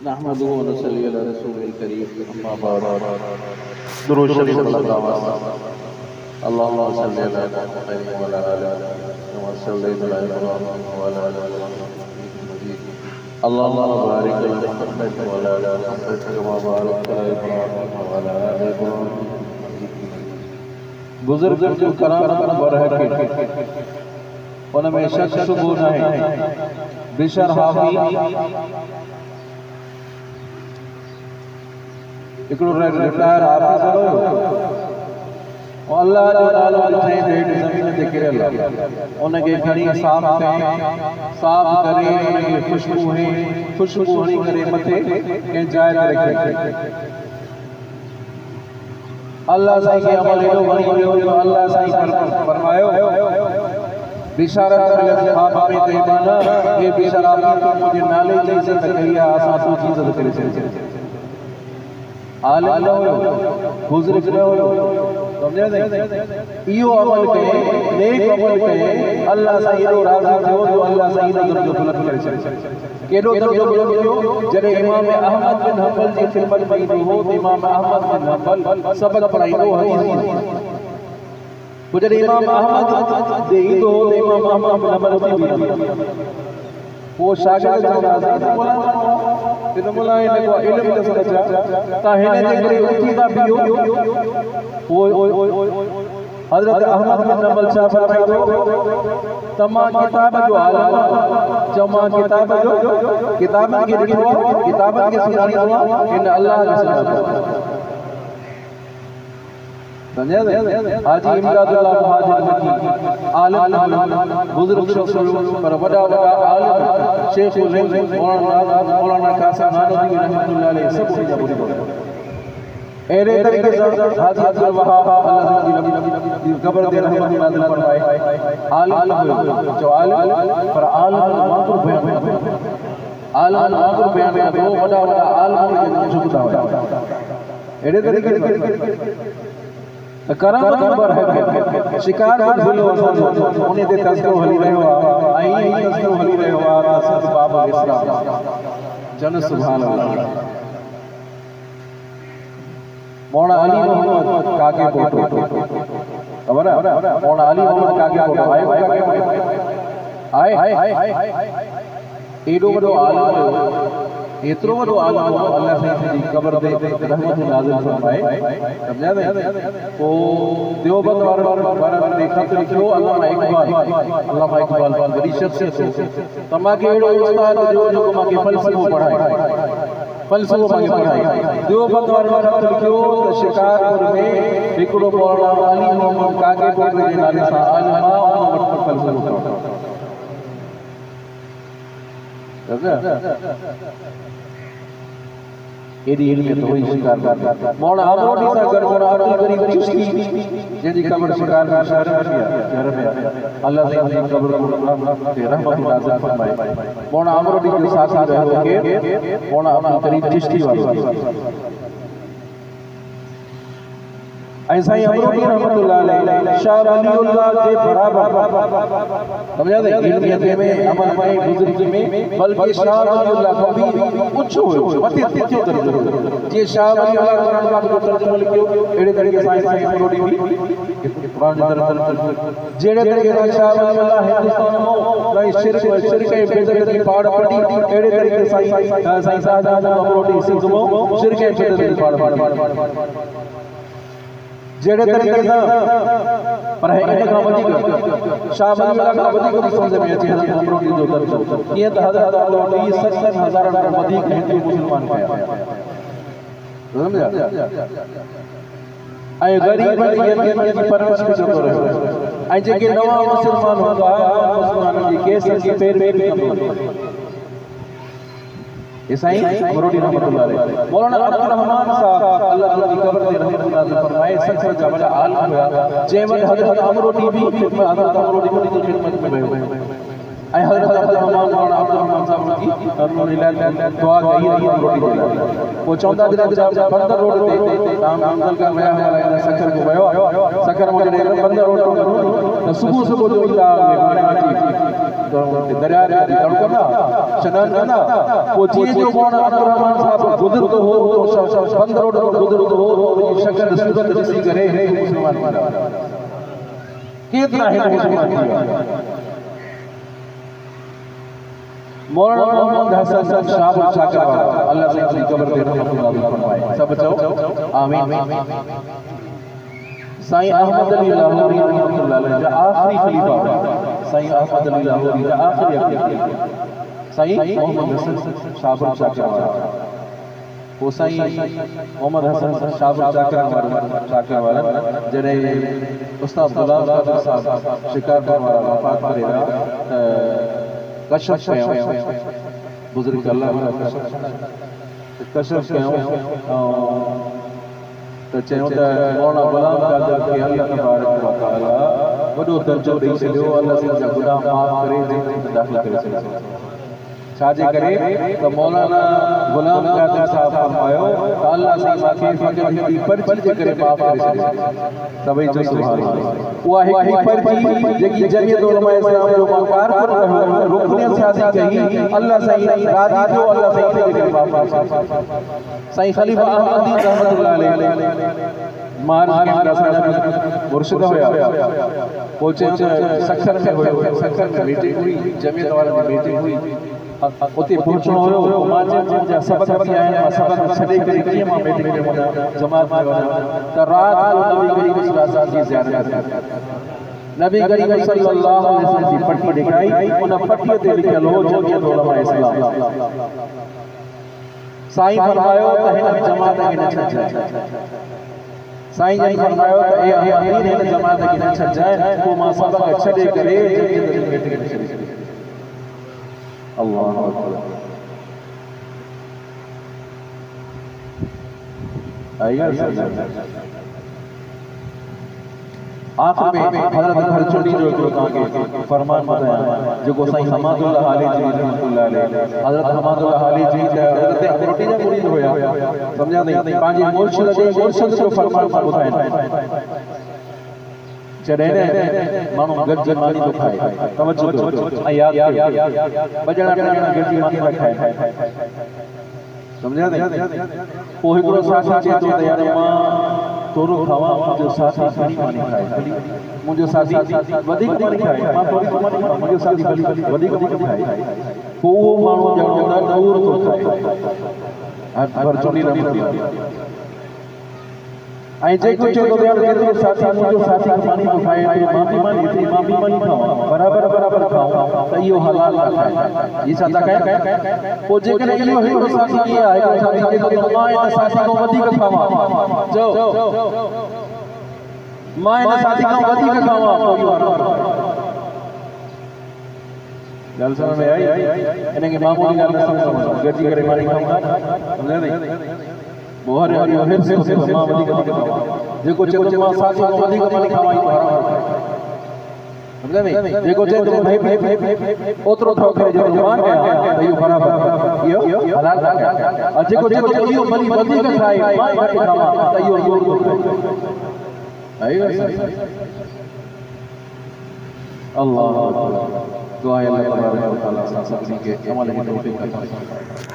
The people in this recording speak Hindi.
नहमदुहु व नसल्ली अला रसूलिल करीम अम्मा बाद दुरूद शरीफ अल्लाहुम्मा सल्लि अला मुहम्मद व अला आलि मुहम्मद कमा सल्लैता अला इब्राहीम व अला आलि इब्राहीम इन्नका मजीद अल्लाहुम्मा बारिक अला मुहम्मद व अला आलि मुहम्मद कमा बारकता अला इब्राहीम व अला आलि इब्राहीम बुजुर्ग जो करामत बरहक उनमें शक शुबू नहीं बिशर हाफी इकड़ो रिटायर ऑफिसर हो अल्लाह जो नालो लिखाई हेठ ज़मीन ते किरल उनके खणी साफ़ करे उनके खुशबू हणी करे मथे के जाय ते रखे अल्लाह साईं के अमल एडो वणी वियो जो अल्लाह साईं फरमायो बिशारत मिलत ख़्वाब में तैबाना ये बेशराबी तो मुझे नाले जी इज्जत कई आसा तो जी इज्जत करे आलिम न हो बुजुर्ग न हो समझे नहीं इहो अमल के नेक अमल के अल्लाह साईं एडो राज़ी थियो जो अल्लाह साईं दा दर्जो बुलंद करे केडो दर्जो बुलंद थियो जडे इमाम अहमद बिन हंबल जी खिदमत में ईंदो हो इमाम अहमद बिन हंबल सबक पढ़ाईंदो हदीस वो जडे इमाम अहमद दे ईंदो हो इमाम अहमद बिन हंबल उठी बीहंदो वो शागिर्द चवंदा ते मुला इन को इल्म न सचा ता हिने जे करे उठी दा बियो वो हजरत अहमद बिन हंबल साहब फरमाइदो तमा किताब जो आलम जमा किताब जो किताबन के लिखो किताबन के सुनानी हुआ इन अल्लाह के सुनानी समझे हाजी इमदादुल्लाह मुहाजिर मकी आलिम बुजुर्ग शख्स पर बड़ा आलिम शेख मौलाना कासिम नानवी रहमतुल्लाह अलैहि सब से बुरी एरे तरीके से हाजी अब्दुल वहाब अल्लाह की कब्र दे रहमतुल्लाह अलैहि फरमाए आलिम जो आलिम पर आलिम माकुर बयान आलिम माकुर बयान वो बड़ा आलिम के झुकता है एरे तरीके से करामत नंबर है शिकार को भूलो उन्हें दे तस्करो हली रहो आई तस्करो हली रहो तस्करो बाब इस्लाम जन सुभान अल्लाह मौलाना अली मोहम्मद काके फोटो खबर है मौलाना अली मोहम्मद काके फोटो आए एडो वडो आलम एतरो वडो आलम अल्लाह साईं जी कब्र दे रहमत नाज़िल फरमाए समझा नहीं तो देवबंद वाला देखा तो लिखो अल्लामा इकबाल बड़ी शख्सियत तमाके एडो उस्ताद जो माके फलसफो पढ़ाए फलसफो माके पढ़ाए देवबंद वाला लिखो तो शिकारपुर में एकड़ो मौलाना अली मोहम्मद काके पोटे जे नाले सां आलिमा उन वटि फलसफो एडी में तो ही शिकार मौलाना अमरोटी सा गड़बड़ अब्दुल करीम चिश्ती जेदी कब्र शिकार में शहर में अल्लाह ताला की कब्र को रहमत नाज़िल फरमाए मौलाना अमरोटी के साथ रहो के मौलाना अब्दुल करीम चिश्ती वाला ऐसा ही अमरोटी रहमतुल्लाह अलैहि शाह वलीउल्लाह के बराबर समझा दे इल्मियत में अमल में बुजुर्गी में बल्कि शाह वलीउल्लाह को भी ऊंचो हो मथे तिथो दर्जो जे शाह वलीउल्लाह कुरान पाक जो तर्जुमो लिखियो एड़े तरीके साईं अमरोटी भी कुरान तर्जुमो जेड़े तरीके सां शाह वलीउल्लाह हिंदुस्तान में कई शिरक के बेदत की पाड़ पड़ी एड़े तरीके साईं शाहजहां अमरोटी सिंध में शिरक के बेदत की पाड़ पड़ी जेड़े तरीके से पर है इन का वधिक शाह वलीउल्लाह का वधिक भी समझ में अचे हज़रत अमरोटी जो दर्जो ये तो हज़रत अमरोटी 70,000 का वधिक हिंदू मुसलमान कया समझा ऐ गरीब यतीम की परवरिश भी कंदो रहियो ऐ जेके नवा मुसलमान हूंदा मुसलमानन जी केस की पैरवी कंदो ईसाई अमरोटी रहमतुल्लाह अलैहि मौलाना अब्दुल रहमान साहब अल्लाह ताला की कब्र दे रहमत नाज़िल फरमाए सच का बड़ा आलिम हुआ जे वट हज़रत अमरोटी भी खिदमत हज़रत अमरोटी की खिदमत में भयो ऐ हज़रत अब्दुल रहमान मौलाना अब्दुल रहमान साहब की अल्लाह दुआ कई रही अमरोटी के वो चौंदा दिन बंदर रोड ते ताम अंकल का वया सकर को भयो सकर मुझे बंदर रोड त सुबुह सुबुह जो ईंदा हाणे अची दरिया ते तड़को ना सनान कंदा पोइ जीअं जो कोन अब्दुर्रहमान साहब गुज़रंदो हो बंदि रोड ते गुज़रंदो हो शक्ल सूरत ॾिसी करे मुस्लमान थींदा केतिरा हिन मुस्लमान थी विया मौलाना मोहम्मद हसन शाह शाकिर अल्लाह से कब्र दे रहमतुल्लाह फरमाए सब चओ आमीन साईं अहमद अली लाहौरी रहमतुल्लाह अलैह जो आखिरी खलीफा साईं अहमद अली लाहौरी जो आखिरी खलीफा साईं मोहम्मद हसन शाह शाकिर वो साईं मोहम्मद हसन शाह शाकिर वाला जॾहिं उस्ताद गुलाम कादिर साहब शिकारपुर वारा वफ़ात करे विया कशफ कयूं बुज़ुर्ग अल्लाह कशफ कयूं त चयूं त मौलाना गुलाम कादिर खे अल्लाह तबारक व तआला वॾो दर्जो ॾेई छॾियो अल्लाह से जा गुनाह माफ़ करे जन्नत दाख़िल करे छॾियो छाजे करे त मौलाना गुलाम कादिर साहब फरमायो त अल्लाह से माखे फ़क़त हिकड़ी पर्ची जे करे माफ़ करे छॾियो सभई जो सुभान अल्लाह उहा हिकड़ी पर्ची जेकी जमीयत उलमा इस्लाम जो मकार कर रुकनियत शादी कही अल्लाह साईं राज़ी थियो अल्लाह साईं जे करे माफ़ करे साईं खलीफा अहमदी रहमतुल्लाह अलैह मार के मुर्शिद होया पहुंचे सखर में हुयो सखर में मीटिंग हुई जमीयत वाला में मीटिंग हुई उते पहुचणो हुयो मां जा सबक थी आया मां सबक छॾे करे कीअं मां मीटिंग में वञा जमात में वञा त रात जो नबी करीम सल्लल्लाहु अलैहि वसल्लम जी ज़ियारत कई नबी करीम सल्लल्लाहु अलैहि वसल्लम जी पट्टी ॾेखाई उन पट्टीअ ते लिखियल हो जमीयत उलमा इस्लाम साईं फरमायो त हिन जमात खे न छॾजाए साईं जन फरमायो त ए अमीर हिन जमात खे न छॾजाए पोइ मां सबक छॾे करे जमीयत जी मीटिंग में छॾी अल्लाह आखिर में हज़रत खरचोड़ी जो हिकिड़ो तव्हांखे फरमान ॿुधायां जेको साईं हमादुल्लाह हाली जी रहमतुल्लाह अलैह हज़रत हमादुल्लाह हाली जी त हज़रत अकरोटी जा मुरीद हुया सम्झा नहीं पंहिंजे मुर्शिद जो फरमान ॿुधाइनि जॾहिं माण्हू गॾिजी मानी थो खाए तवज्जो कयो ऐं यादि कयो बजड़ा गॾिजी मानी था खाइनि सम्झा नहीं पोइ हिकिड़ो साथी चए थो त यार मां थोरो खावां मुंहिंजो साथी घणी मानी खाए मुंहिंजो साथी वधीक मानी खाए मां थोरी मानी खावां मुंहिंजो साथी वधीक मानी खाए पोइ उहो माण्हू ॼणो दूर थो खाए हर चुनी रही ऐं जेको चवंदो यार केतिरो साथी मुंहिंजो साथी मानी थो खाए तो मां बि मानी खावां बराबरि खावां त इहो हलाल आहे ई छा था कनि पोइ जेकॾहिं इहो हिकिड़ो साथी कीअं आहे हिकिड़ो साथी चए थो मां हिन साथी खां वधीक खावां चओ मां हिन साथी खां वधीक खावां ॻाल्हि समझ में आई इनखे मामूली ॻाल्हि न सम्झो गॾिजी करे मानी खाऊं सम्झा नहीं मोहर हरियो हिर्स से मां वधीक मानी खावां जेको चए थो मां साथी खां वधीक मानी खावां ई हराम आहे सम्झा नहीं जेको चए थो भाई ओतिरो थो करे जो मां कयां त इहो बराबरि इहो हलाल आहे और जेको चए थो इहो भली वधीक खाए मां घटि खावां त इहो ज़ोर थो करे आहे अल्लाह दुआ अल्लाह तबारक व तआला सभी के अमल की तौफीक अता फरमाए।